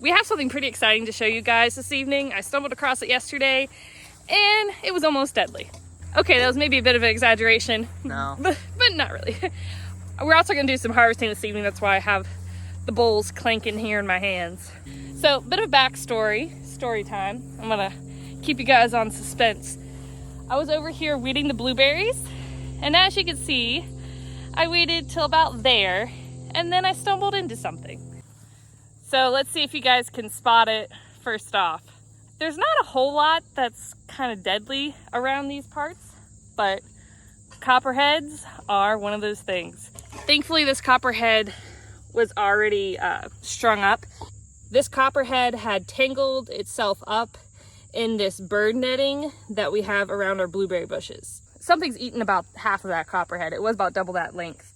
We have something pretty exciting to show you guys this evening. I stumbled across it yesterday and it was almost deadly. Okay, that was maybe a bit of an exaggeration. No. But not really. We're also gonna do some harvesting this evening. That's why I have the bowls clanking here in my hands. So, bit of backstory, story time. I'm gonna keep you guys on suspense. I was over here weeding the blueberries, and as you can see, I waited till about there, and then I stumbled into something. So let's see if you guys can spot it first off. There's not a whole lot that's kind of deadly around these parts, but copperheads are one of those things. Thankfully, this copperhead was already strung up. This copperhead had tangled itself up in this bird netting that we have around our blueberry bushes. Something's eaten about half of that copperhead. It was about double that length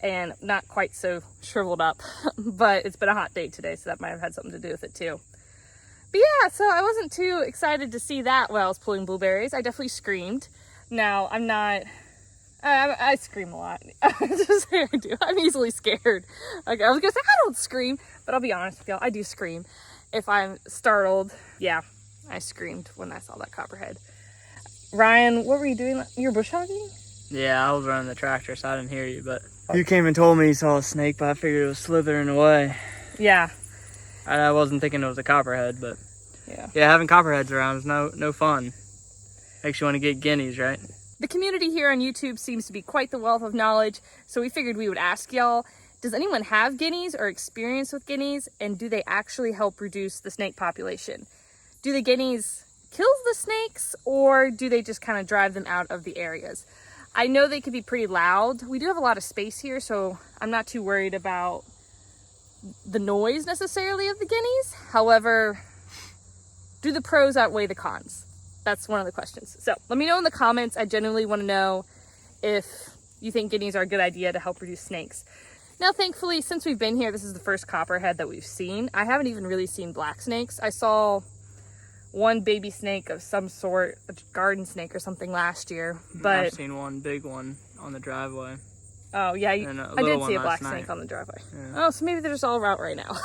and not quite so shriveled up, but it's been a hot day today, so that might have had something to do with it too. But yeah, so I wasn't too excited to see that while I was pulling blueberries. I definitely screamed. Now, I'm not, I scream a lot. Just say I do. I'm easily scared. Okay, I was gonna say I don't scream, but I'll be honest with y'all, I do scream. If I'm startled, yeah, I screamed when I saw that copperhead. Ryan, what were you doing? You were bush hogging? Yeah, I was running the tractor, so I didn't hear you, but you came and told me you saw a snake, but I figured it was slithering away. Yeah. I wasn't thinking it was a copperhead, but yeah, having copperheads around is no fun. Makes you want to get guineas, right? The community here on YouTube seems to be quite the wealth of knowledge, so we figured we would ask y'all, does anyone have guineas or experience with guineas, and do they actually help reduce the snake population? Do the guineas kill the snakes, or do they just kind of drive them out of the areas? I know they can be pretty loud. We do have a lot of space here, so I'm not too worried about the noise necessarily of the guineas. However, do the pros outweigh the cons? That's one of the questions. So let me know in the comments. I genuinely want to know if you think guineas are a good idea to help reduce snakes. Now, thankfully, since we've been here, this is the first copperhead that we've seen. I haven't even really seen black snakes. I saw one baby snake of some sort, a garden snake or something last year, but I've seen one big one on the driveway. Oh yeah, I did see a black snake on the driveway. Yeah. Oh, so maybe they're just all out right now.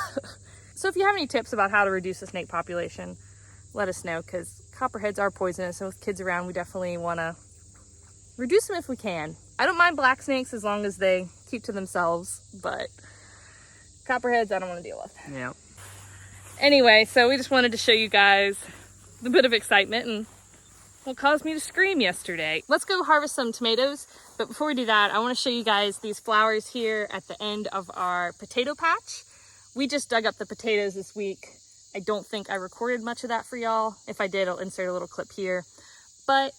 So if you have any tips about how to reduce the snake population, let us know, because copperheads are poisonous, and with kids around, we definitely want to reduce them if we can. I don't mind black snakes as long as they keep to themselves, but copperheads I don't want to deal with. Yeah. Anyway, so we just wanted to show you guys a bit of excitement and what caused me to scream yesterday. Let's go harvest some tomatoes, but before we do that, I want to show you guys these flowers here at the end of our potato patch. We just dug up the potatoes this week. I don't think I recorded much of that for y'all. If I did, I'll insert a little clip here. But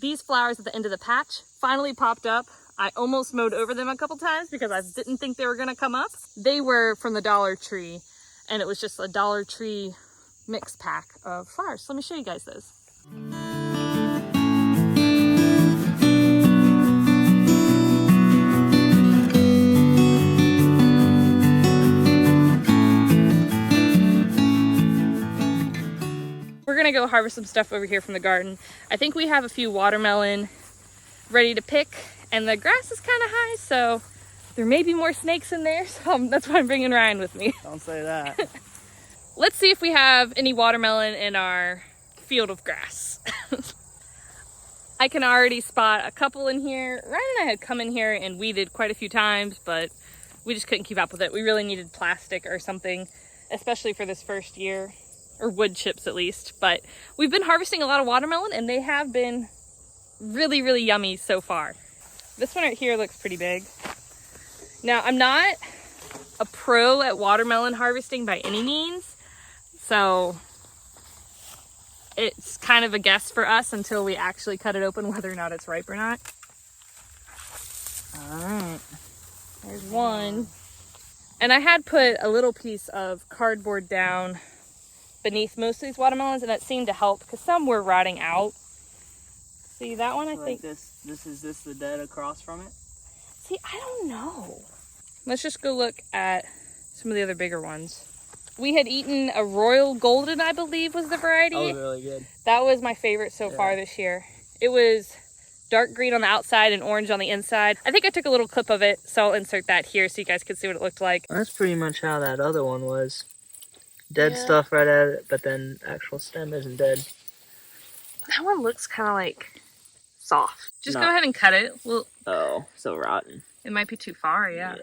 these flowers at the end of the patch finally popped up. I almost mowed over them a couple times because I didn't think they were gonna come up. They were from the Dollar Tree, and it was just a Dollar Tree mix pack of flowers. So let me show you guys those. We're gonna go harvest some stuff over here from the garden. I think we have a few watermelon ready to pick, and the grass is kind of high, so there may be more snakes in there, so that's why I'm bringing Ryan with me. Don't say that. Let's see if we have any watermelon in our field of grass. I can already spot a couple in here. Ryan and I had come in here and weeded quite a few times, but we just couldn't keep up with it. We really needed plastic or something, especially for this first year, or wood chips at least. But we've been harvesting a lot of watermelon, and they have been really, really yummy so far. This one right here looks pretty big. Now, I'm not a pro at watermelon harvesting by any means, so it's kind of a guess for us until we actually cut it open, whether or not it's ripe or not. All right, there's one. And I had put a little piece of cardboard down beneath most of these watermelons, and that seemed to help because some were rotting out. See that one? I think this is the dead across from it. See, I don't know. Let's just go look at some of the other bigger ones. We had eaten a Royal Golden, I believe was the variety. That was really good. That was my favorite so far this year. It was dark green on the outside and orange on the inside. I think I took a little clip of it, so I'll insert that here so you guys can see what it looked like. That's pretty much how that other one was. dead stuff right at it, but then actual stem isn't dead. That one looks kind of like soft. Just go ahead and cut it. Well, oh, so rotten. It might be too far, yeah.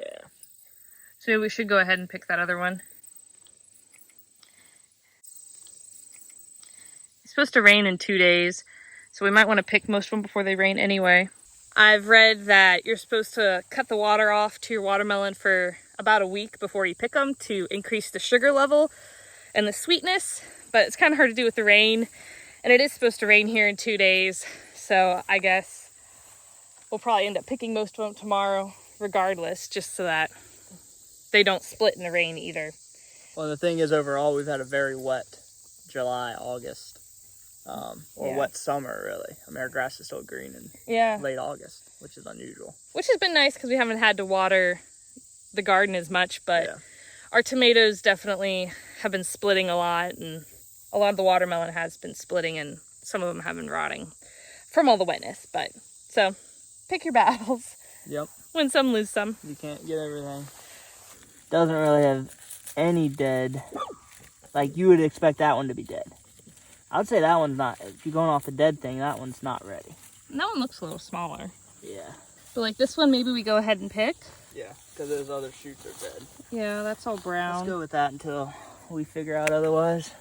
So maybe we should go ahead and pick that other one. It's supposed to rain in 2 days, so we might want to pick most of them before they rain anyway. I've read that you're supposed to cut the water off to your watermelon for about a week before you pick them to increase the sugar level and the sweetness, but it's kind of hard to do with the rain, and it is supposed to rain here in 2 days, so I guess we'll probably end up picking most of them tomorrow regardless, just so that they don't split in the rain either. Well, the thing is, overall, we've had a very wet July, August, wet summer, really. I mean, our grass is still green in late August, which is unusual. Which has been nice because we haven't had to water the garden as much, but our tomatoes definitely have been splitting a lot, and a lot of the watermelon has been splitting, and some of them have been rotting from all the wetness. But so pick your battles. Yep. Win some, lose some. You can't get everything. Doesn't really have any dead. Like, you would expect that one to be dead. I would say that one's not. If you're going off the dead thing, that one's not ready. And that one looks a little smaller. Yeah. But like this one, maybe we go ahead and pick. Yeah, because those other shoots are dead. Yeah, that's all brown. Let's go with that until we figure out otherwise.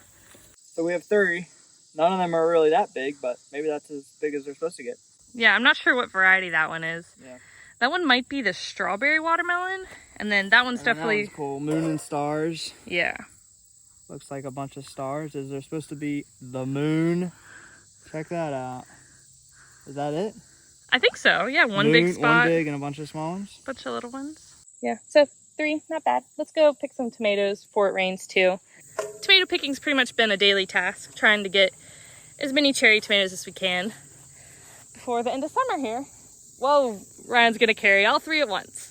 So we have 3. None of them are really that big, but maybe that's as big as they're supposed to get. Yeah, I'm not sure what variety that one is. Yeah. That one might be the strawberry watermelon, and then that one's definitely... That one's cool. Moon and stars. Yeah. Looks like a bunch of stars. Is there supposed to be the moon? Check that out. Is that it? I think so. Yeah, one moon, big spot. One big and a bunch of small ones. Bunch of little ones. Yeah, so 3, not bad. Let's go pick some tomatoes before it rains too. Tomato picking's pretty much been a daily task, trying to get as many cherry tomatoes as we can before the end of summer here. Whoa, Ryan's gonna carry all 3 at once.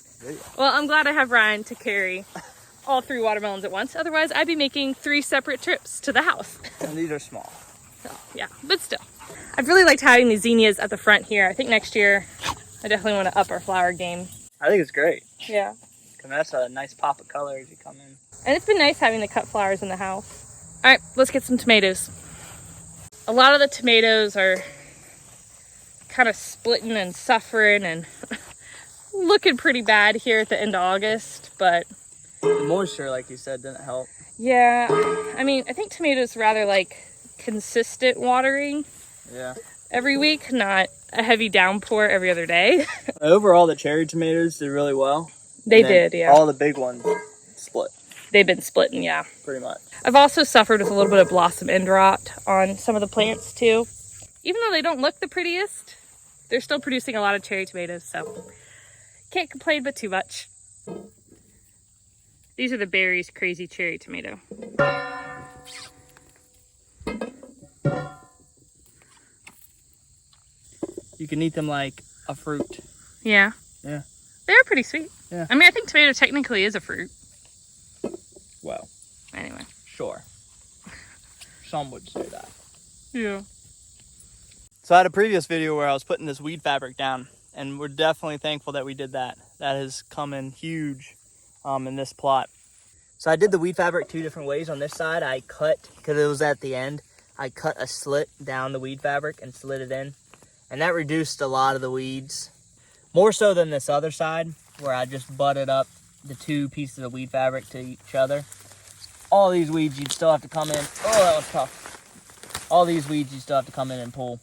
Well, I'm glad I have Ryan to carry all 3 watermelons at once. Otherwise, I'd be making 3 separate trips to the house. And these are small. So, yeah, but still. I've really liked having the zinnias at the front here. I think next year, I definitely want to up our flower game. I think it's great. Yeah. And that's a nice pop of color as you come in. And it's been nice having the cut flowers in the house. All right, let's get some tomatoes. A lot of the tomatoes are kind of splitting and suffering and looking pretty bad here at the end of August, but the moisture, like you said, didn't help. Yeah, I mean, I think tomatoes rather like consistent watering every week, not a heavy downpour every other day. Overall, the cherry tomatoes did really well. They did, yeah. All the big ones split. They've been splitting, yeah. Pretty much. I've also suffered with a little bit of blossom end rot on some of the plants too. Even though they don't look the prettiest, they're still producing a lot of cherry tomatoes, so can't complain but too much. These are the Berry's Crazy Cherry Tomato. You can eat them like a fruit. Yeah. Yeah. They're pretty sweet. Yeah. I mean, I think tomato technically is a fruit. Well. Anyway. Sure. Some would say that. Yeah. So I had a previous video where I was putting this weed fabric down, and we're definitely thankful that we did that. That has come in huge in this plot. So I did the weed fabric 2 different ways. On this side, I cut, because it was at the end, I cut a slit down the weed fabric and slid it in. And that reduced a lot of the weeds. More so than this other side, where I just butted up the 2 pieces of weed fabric to each other. All these weeds, you'd still have to come in. Oh, that was tough. All these weeds, you still have to come in and pull.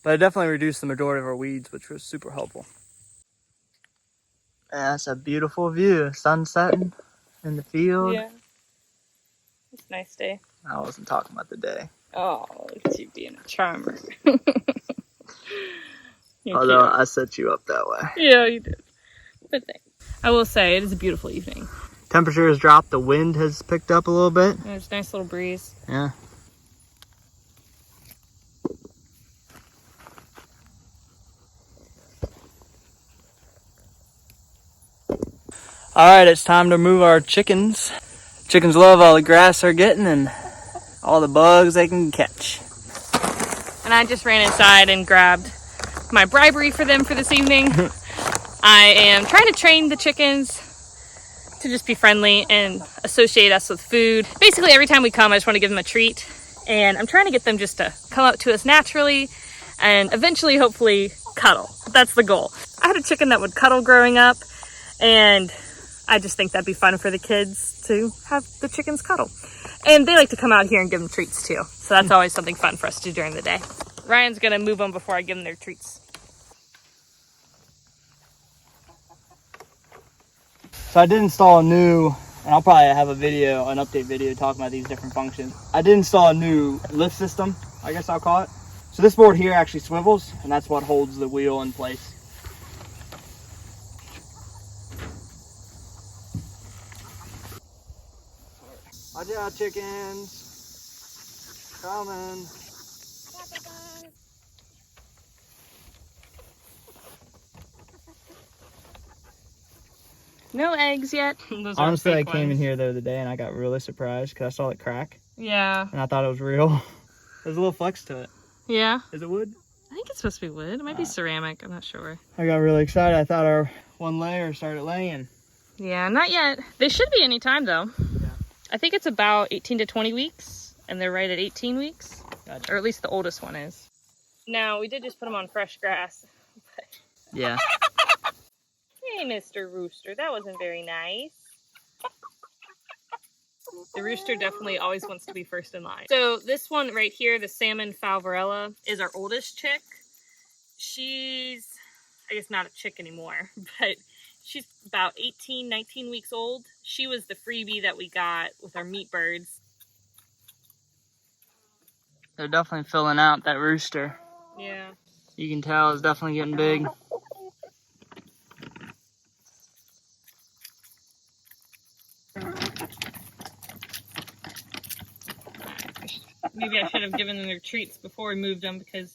But it definitely reduced the majority of our weeds, which was super helpful. That's a beautiful view. Sun setting in the field. Yeah. It's a nice day. I wasn't talking about the day. Oh, look at you being a charmer. Although I set you up that way. Yeah, you did. But thanks. I will say, it is a beautiful evening. Temperature has dropped. The wind has picked up a little bit. There's a nice little breeze. Yeah. All right, it's time to move our chickens. Chickens love all the grass they're getting and all the bugs they can catch. And I just ran inside and grabbed my bribery for them for this evening. I am trying to train the chickens to just be friendly and associate us with food. Basically, every time we come, I just want to give them a treat. And I'm trying to get them just to come up to us naturally and eventually, hopefully, cuddle. That's the goal. I had a chicken that would cuddle growing up, and I just think that'd be fun for the kids to have the chickens cuddle. And they like to come out here and give them treats too. So that's always something fun for us to do during the day. Ryan's gonna move them before I give them their treats. So I did install a new, and I'll probably have a video, an update video talking about these different functions. I did install a new lift system, I guess I'll call it. So this board here actually swivels, and that's what holds the wheel in place. Watch out, chickens. Coming. No eggs yet. Honestly, I came in here the other day and I got really surprised because I saw it crack. Yeah. And I thought it was real. There's a little flex to it. Yeah. Is it wood? I think it's supposed to be wood. It might be ceramic. I'm not sure. I got really excited. I thought our one layer started laying. Yeah, not yet. They should be any time though. Yeah. I think it's about 18 to 20 weeks, and they're right at 18 weeks. Gotcha. Or at least the oldest one is. Now, we did just put them on fresh grass. Yeah. Hey, Mr. Rooster, that wasn't very nice. The rooster definitely always wants to be first in line. So this one right here, the salmon falvarella, is our oldest chick. She's, I guess not a chick anymore, but she's about 18, 19 weeks old. She was the freebie that we got with our meat birds. They're definitely filling out that rooster. Yeah. You can tell it's definitely getting big. Maybe I should have given them their treats before we moved them because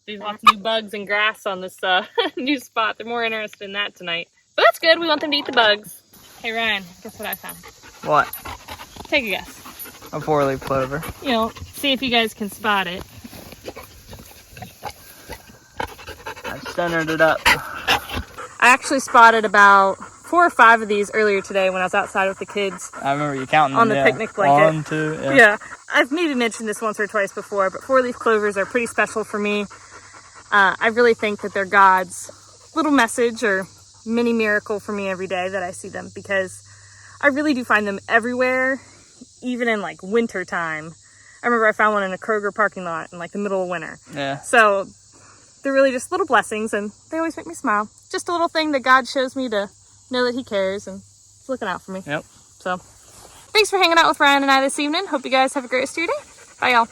there's lots of new bugs and grass on this new spot. They're more interested in that tonight. But that's good. We want them to eat the bugs. Hey, Ryan, guess what I found? What? Take a guess. A 4-leaf clover. You know, see if you guys can spot it. I centered it up. I actually spotted about 4 or 5 of these earlier today when I was outside with the kids. I remember you counting them. On the picnic blanket. 1, 2, Yeah. I've maybe mentioned this once or twice before, but 4-leaf clovers are pretty special for me. I really think that they're God's little message or mini miracle for me every day that I see them, because I really do find them everywhere, even in like winter time. I remember I found one in a Kroger parking lot in like the middle of winter. Yeah. So they're really just little blessings, and they always make me smile. Just a little thing that God shows me to know that he cares and is looking out for me. Yep. So thanks for hanging out with Ryan and I this evening. Hope you guys have a great rest of your day. Bye, y'all.